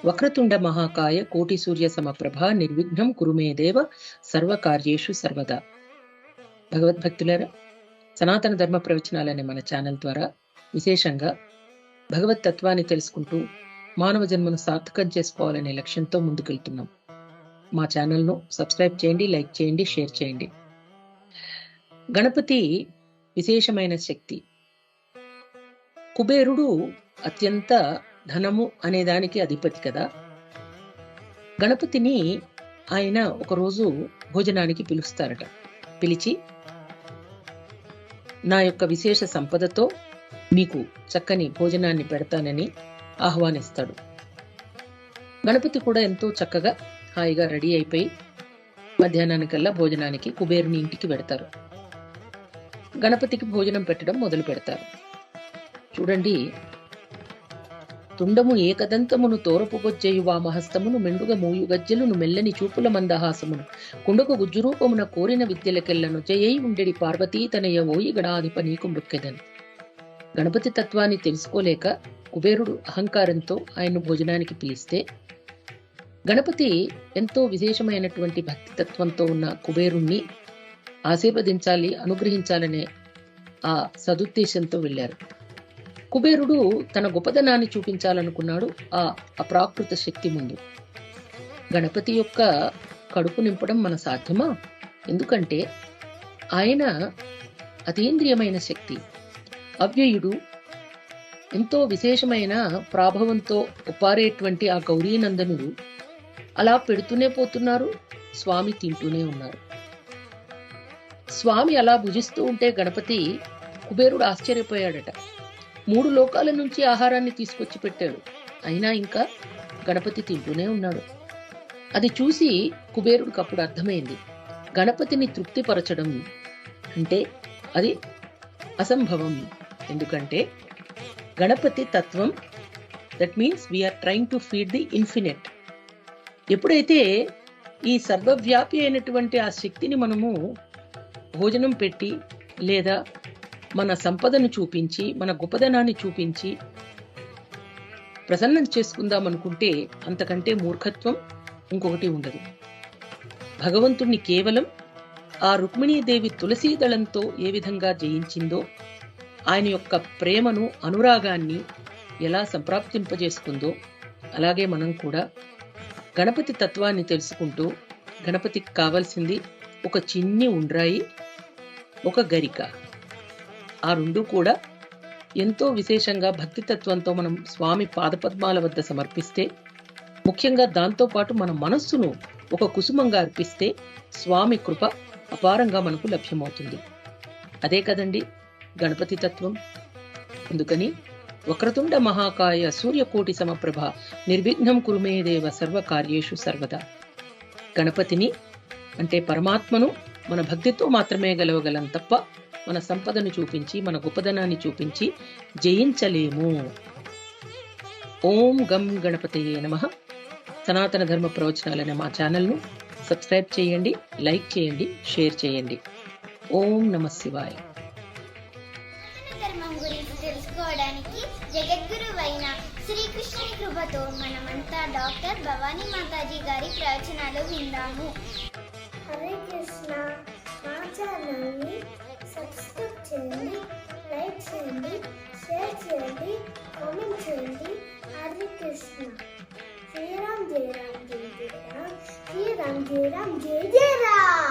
వక్రతుండ మహాకాయ కోటి సూర్య సమప్రభ నిర్విఘ్నం కురుమే దేవ సర్వకార్యేషు సర్వదా. భగవద్భక్తులారా, సనాతన ధర్మ ప్రవచనాలనే మన ఛానల్ ద్వారా విశేషంగా భగవత్ తత్వాన్ని తెలుసుకుంటూ మానవ జన్మను సార్థకం చేసుకోవాలనే లక్ష్యంతో ముందుకెళ్తున్నాం. మా ఛానల్ను సబ్స్క్రైబ్ చేయండి, లైక్ చేయండి, షేర్ చేయండి. గణపతి విశేషమైన శక్తి. కుబేరుడు అత్యంత ధనము అనే దానికి అధిపతి కదా. గణపతిని ఆయన ఒకరోజు భోజనానికి పిలుస్తారట. పిలిచి, నా యొక్క విశేష సంపదతో మీకు చక్కని భోజనాన్ని పెడతానని ఆహ్వానిస్తాడు. గణపతి కూడా ఎంతో చక్కగా హాయిగా రెడీ అయిపోయి మధ్యాహ్నానికల్లా భోజనానికి కుబేరుని ఇంటికి పెడతారు. గణపతికి భోజనం పెట్టడం మొదలు పెడతారు. చూడండి, తుండము ఏకదంతమును తోరపు గొజ్జెయు వామహస్తమును మెండుగ మూయు గజ్జెలును మెల్లని చూపుల మందహాసమును కుండకు గుజ్జురూపమున కోరిన విద్యలకెళ్లను జయై ఉండెడి పార్వతీ తనయ ఓయి గణాధిప నీకు మృక్కెదను. గణపతి తత్వాన్ని తెలుసుకోలేక కుబేరుడు అహంకారంతో ఆయన్ను భోజనానికి పిలిస్తే, గణపతి ఎంతో విశేషమైనటువంటి భక్తి తత్వంతో ఉన్న కుబేరుణ్ణి ఆశీర్వదించాలి, అనుగ్రహించాలనే ఆ సదుద్దేశంతో వెళ్ళారు. కుబేరుడు తన గొప్పదనాన్ని చూపించాలనుకున్నాడు ఆ అప్రాకృత శక్తి ముందు. గణపతి యొక్క కడుపు నింపడం మన సాధ్యమా? ఎందుకంటే ఆయన అతీంద్రియమైన శక్తి, అవ్యయుడు, ఎంతో విశేషమైన ప్రాభవంతో ఉపారేటువంటి ఆ గౌరీనందనుడు అలా పెడుతూనే పోతున్నారు. స్వామి తింటూనే ఉన్నారు. స్వామి అలా భుజిస్తూ ఉంటే గణపతి కుబేరుడు ఆశ్చర్యపోయాడట. 3 లోకాల నుంచి ఆహారాన్ని తీసుకొచ్చి పెట్టాడు, అయినా ఇంకా గణపతి తింటూనే ఉన్నాడు. అది చూసి కుబేరుడికి అప్పుడు అర్థమైంది, గణపతిని తృప్తిపరచడం అంటే అది అసంభవం. ఎందుకంటే గణపతి తత్వం, that means we are trying to feed the infinite. ఎప్పుడైతే ఈ సర్వవ్యాపి అయినటువంటి ఆ శక్తిని మనము భోజనం పెట్టి లేదా మన సంపదను చూపించి, మన గొప్పదనాన్ని చూపించి ప్రసన్నం చేసుకుందాం అనుకుంటే అంతకంటే మూర్ఖత్వం ఇంకొకటి ఉండదు. భగవంతుణ్ణి కేవలం ఆ రుక్మిణీదేవి తులసీదళంతో ఏ విధంగా జయించిందో, ఆయన యొక్క ప్రేమను, అనురాగాన్ని ఎలా సంప్రాప్తింపజేసుకుందో, అలాగే మనం కూడా గణపతి తత్వాన్ని తెలుసుకుంటూ, గణపతికి కావాల్సింది ఒక చిన్ని ఉండ్రాయి, ఒక గరిక. ఆ 2 కూడా ఎంతో విశేషంగా భక్తి తత్వంతో మనం స్వామి పాదపద్మాల వద్ద సమర్పిస్తే, ముఖ్యంగా దాంతోపాటు మన మనస్సును ఒక కుసుమంగా అర్పిస్తే స్వామి కృప అపారంగా మనకు లభ్యమవుతుంది. అదే కదండి గణపతి తత్వం. అందుకని వక్రతుండ మహాకాయ సూర్యకోటి సమప్రభ నిర్విఘ్నం కురుమే దేవ సర్వకార్యేషు సర్వదా. గణపతిని అంటే పరమాత్మను మన భక్తితో మాత్రమే గెలవగలం తప్ప మన సంపదను చూపించి, మన గొప్పదనాన్ని చూపించి జయించలేము. ఓం గం గణపతయే నమః. సనాతన ధర్మ ప్రవచనాలనే మా ఛానల్ను సబ్స్క్రైబ్ చేయండి, లైక్ చేయండి, షేర్ చేయండి. ఓం నమః శివాయ. ధర్మం గురించి తెలుసుకోవడానికి జగద్గురువైన శ్రీకృష్ణుని కృపతో మనమంతా డాక్టర్ భవానీ మాతాజీ గారి ప్రవచనాలు విందాము. హరే కృష్ణ. మా ఛానల్ని సబ్స్క్రైబ్ చేయండి, లైక్ చేయండి, షేర్ చేయండి, కామెంట్ చేయండి. హరే కృష్ణ. శ్రీరామ్ జయ రామ్ జయ జయ రామ్, శ్రీరామ్ జయ రామ్ జయ జయ రామ్.